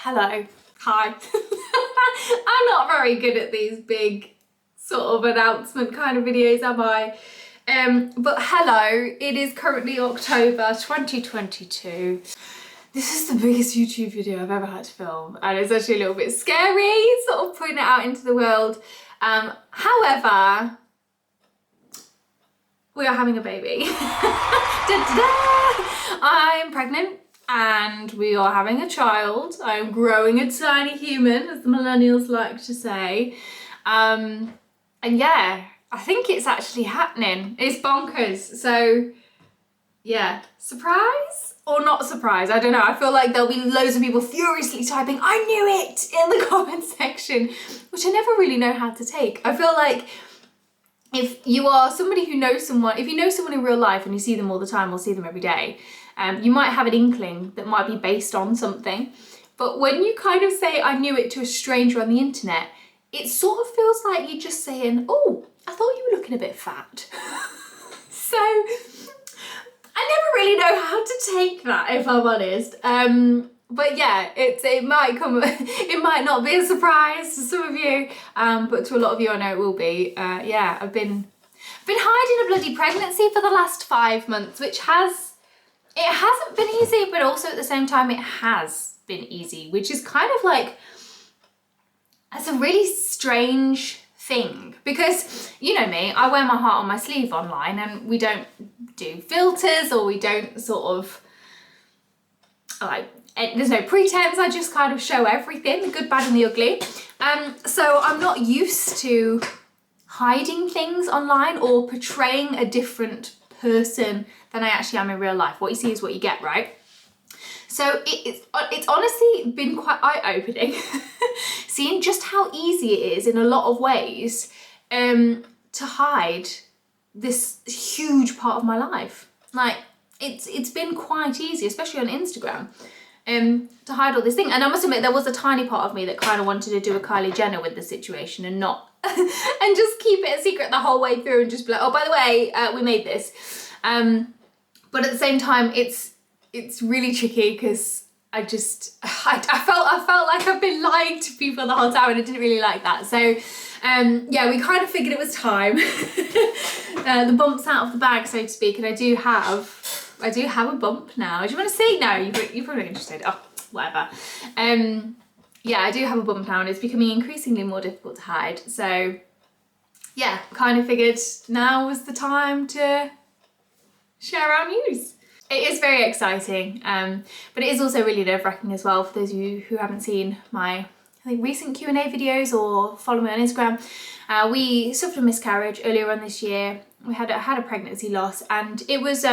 Hello, hi. I'm not very good at these big sort of announcement kind of videos, am I? But hello, it is currently October 2022. This is the biggest YouTube video I've ever had to film, and it's actually a little bit scary, sort of putting it out into the world. However, we are having a baby. I'm pregnant and we are having a child. I'm growing a tiny human, as the millennials like to say. And yeah, I think it's actually happening. It's bonkers. So yeah, surprise or not surprise? I don't know. I feel like there'll be loads of people furiously typing, "I knew it," in the comment section, which I never really know how to take. I feel like if you are somebody who knows someone, if you know someone in real life and you see them all the time or see them every day, you might have an inkling that might be based on something. But when you kind of say "I knew it" to a stranger on the internet, it sort of feels like you're just saying, "Oh, I thought you were looking a bit fat." So I never really know how to take that, if I'm honest. But yeah, it might come, it might not be a surprise to some of you, but to a lot of you I know it will be. Yeah, I've been hiding a bloody pregnancy for the last 5 months, which it hasn't been easy, but also at the same time it has been easy, which is kind of like, that's a really strange thing, because you know me, I wear my heart on my sleeve online, and we don't do filters, or we don't sort of like, there's no pretense. I just kind of show everything, the good, bad and the ugly. So I'm not used to hiding things online or portraying a different person than I actually am in real life. What you see is what you get, right? So it's honestly been quite eye-opening seeing just how easy it is in a lot of ways to hide this huge part of my life. Like, it's been quite easy, especially on Instagram, to hide all this thing. And I must admit, there was a tiny part of me that kind of wanted to do a Kylie Jenner with the situation and not and just keep it a secret the whole way through and just be like, "Oh, by the way, we made this." But at the same time, it's really tricky, because I felt like I've been lying to people the whole time, and I didn't really like that. So yeah, we kind of figured it was time. The bump's out of the bag, so to speak, and I do have a bump now. Do you want to see? No, you're probably interested. Oh, whatever. Yeah, I do have a bump now, and it's becoming increasingly more difficult to hide. So yeah, kind of figured now was the time to share our news. It is very exciting, but it is also really nerve-wracking as well. For those of you who haven't seen my, I think, recent Q&A videos or follow me on Instagram, we suffered a miscarriage earlier on this year. We had a pregnancy loss, and it was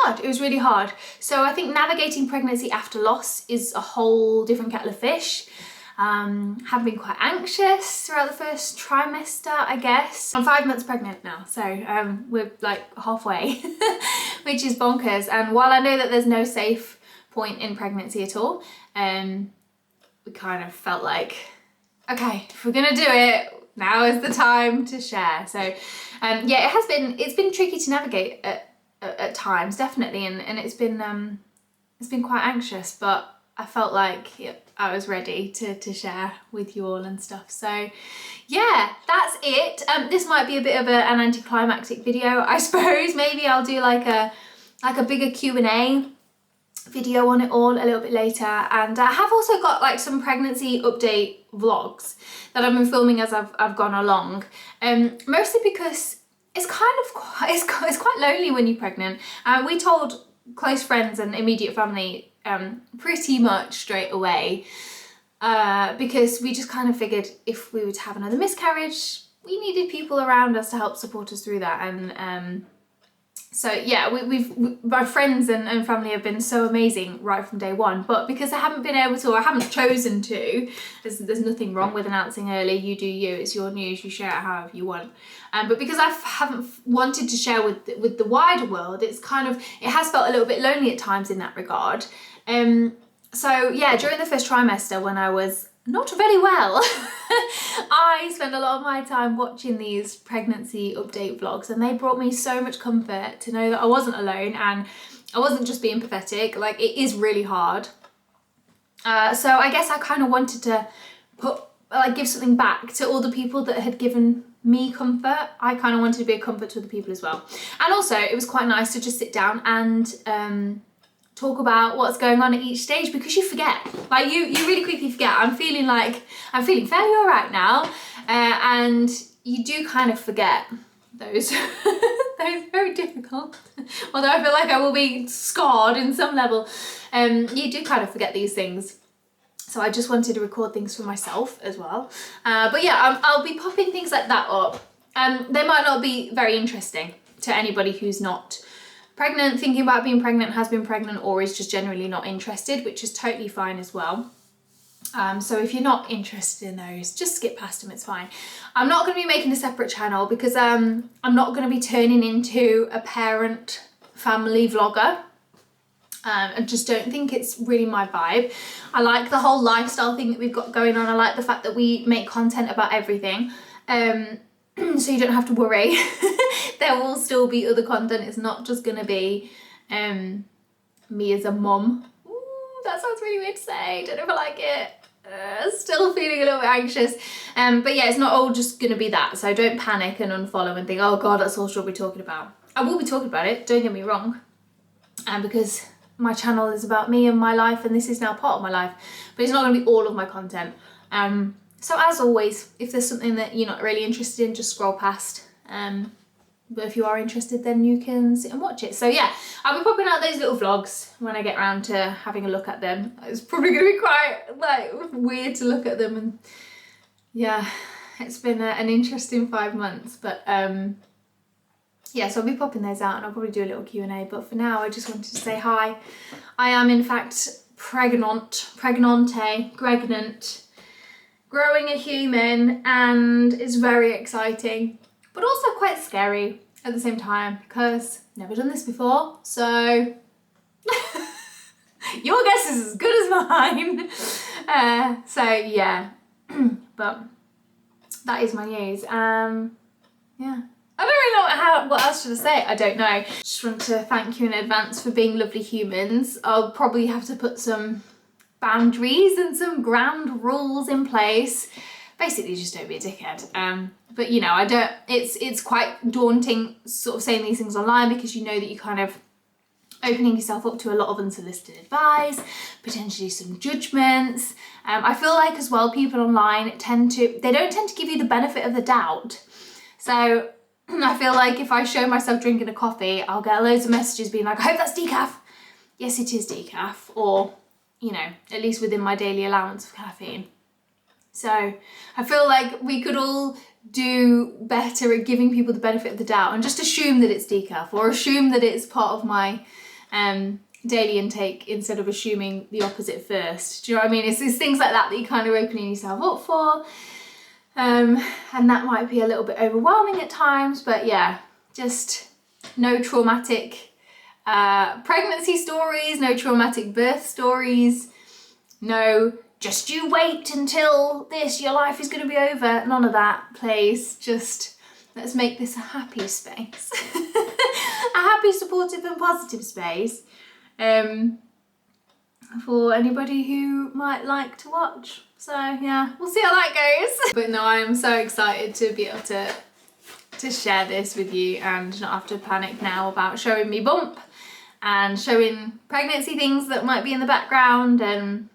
hard. It was really hard. So I think navigating pregnancy after loss is a whole different kettle of fish. Have been quite anxious throughout the first trimester, I guess. I'm 5 months pregnant now, so we're like halfway, which is bonkers. And while I know that there's no safe point in pregnancy at all, we kind of felt like, okay, if we're gonna do it, now is the time to share. So yeah, it's been tricky to navigate at times, definitely, and it's been quite anxious, but I felt like, yep, I was ready to share with you all and stuff. So yeah, that's it. This might be a bit of an anticlimactic video, I suppose. Maybe I'll do like a bigger Q&A video on it all a little bit later. And I have also got like some pregnancy update vlogs that I've been filming as I've gone along. Mostly because it's quite lonely when you're pregnant. We told close friends and immediate family pretty much straight away, because we just kind of figured if we were to have another miscarriage, we needed people around us to help support us through that. And so yeah, my friends and family have been so amazing right from day one. But because I haven't been able to, or I haven't chosen to, there's nothing wrong with announcing early. You do you. It's your news. You share it however you want. But because I haven't wanted to share with the wider world, it has felt a little bit lonely at times in that regard. So yeah, during the first trimester, when I was not very well, I spent a lot of my time watching these pregnancy update vlogs, and they brought me so much comfort to know that I wasn't alone and I wasn't just being pathetic. Like, it is really hard. So I guess I kind of wanted to give something back to all the people that had given me comfort. I kind of wanted to be a comfort to other people as well. And also it was quite nice to just sit down and talk about what's going on at each stage, because you forget. Like you really quickly forget. I'm feeling fairly all right now, and you do kind of forget those. Those very difficult. Although I feel like I will be scarred in some level. You do kind of forget these things. So I just wanted to record things for myself as well. But yeah, I'll be popping things like that up. They might not be very interesting to anybody who's not pregnant, thinking about being pregnant, has been pregnant, or is just generally not interested, which is totally fine as well. So if you're not interested in those, just skip past them, it's fine. I'm not going to be making a separate channel because I'm not going to be turning into a parent family vlogger. I just don't think it's really my vibe. I like the whole lifestyle thing that we've got going on. I like the fact that we make content about everything. So you don't have to worry. There will still be other content. It's not just going to be me as a mum. Ooh, that sounds really weird to say. Don't know if I like it. Still feeling a little bit anxious. But yeah, it's not all just going to be that. So don't panic and unfollow and think, oh God, that's all she'll be talking about. I will be talking about it, don't get me wrong. Because my channel is about me and my life, and this is now part of my life. But it's not going to be all of my content. So as always, if there's something that you're not really interested in, just scroll past. But if you are interested, then you can sit and watch it. So yeah, I'll be popping out those little vlogs when I get around to having a look at them. It's probably going to be quite weird to look at them, and yeah, it's been an interesting 5 months. But yeah, so I'll be popping those out, and I'll probably do a little Q&A. But for now, I just wanted to say hi. I am in fact pregnant, growing a human, and it's very exciting, but also quite scary at the same time, because I've never done this before, so your guess is as good as mine. So yeah, but that is my news. Yeah. I don't really know what else should I say. I don't know. Just want to thank you in advance for being lovely humans. I'll probably have to put some boundaries and some ground rules in place. Basically, just don't be a dickhead. But you know, it's quite daunting sort of saying these things online, because you know that you're kind of opening yourself up to a lot of unsolicited advice, potentially some judgments. I feel like as well, people online don't tend to give you the benefit of the doubt. So I feel like if I show myself drinking a coffee, I'll get loads of messages being like, I hope that's decaf. Yes, it is decaf, or, you know, at least within my daily allowance of caffeine. So I feel like we could all do better at giving people the benefit of the doubt and just assume that it's decaf, or assume that it's part of my daily intake, instead of assuming the opposite first. Do you know what I mean? It's things like that you're kind of opening yourself up for. And that might be a little bit overwhelming at times, but yeah, just no traumatic pregnancy stories, no traumatic birth stories, no just you wait until this, your life is going to be over. None of that, please. Just let's make this a happy space. A happy, supportive and positive space for anybody who might like to watch. So yeah, we'll see how that goes. But no, I am so excited to be able to share this with you and not have to panic now about showing me bump and showing pregnancy things that might be in the background and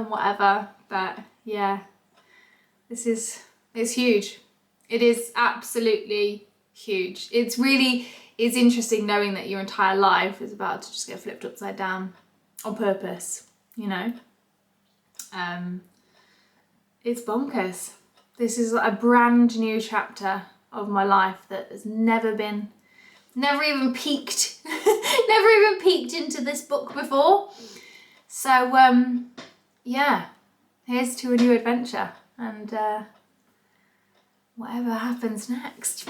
whatever. But yeah, it's huge. It is absolutely huge. It's interesting knowing that your entire life is about to just get flipped upside down on purpose, you know? It's bonkers. This is a brand new chapter of my life that has never even peeked into this book before. So yeah, here's to a new adventure, and whatever happens next.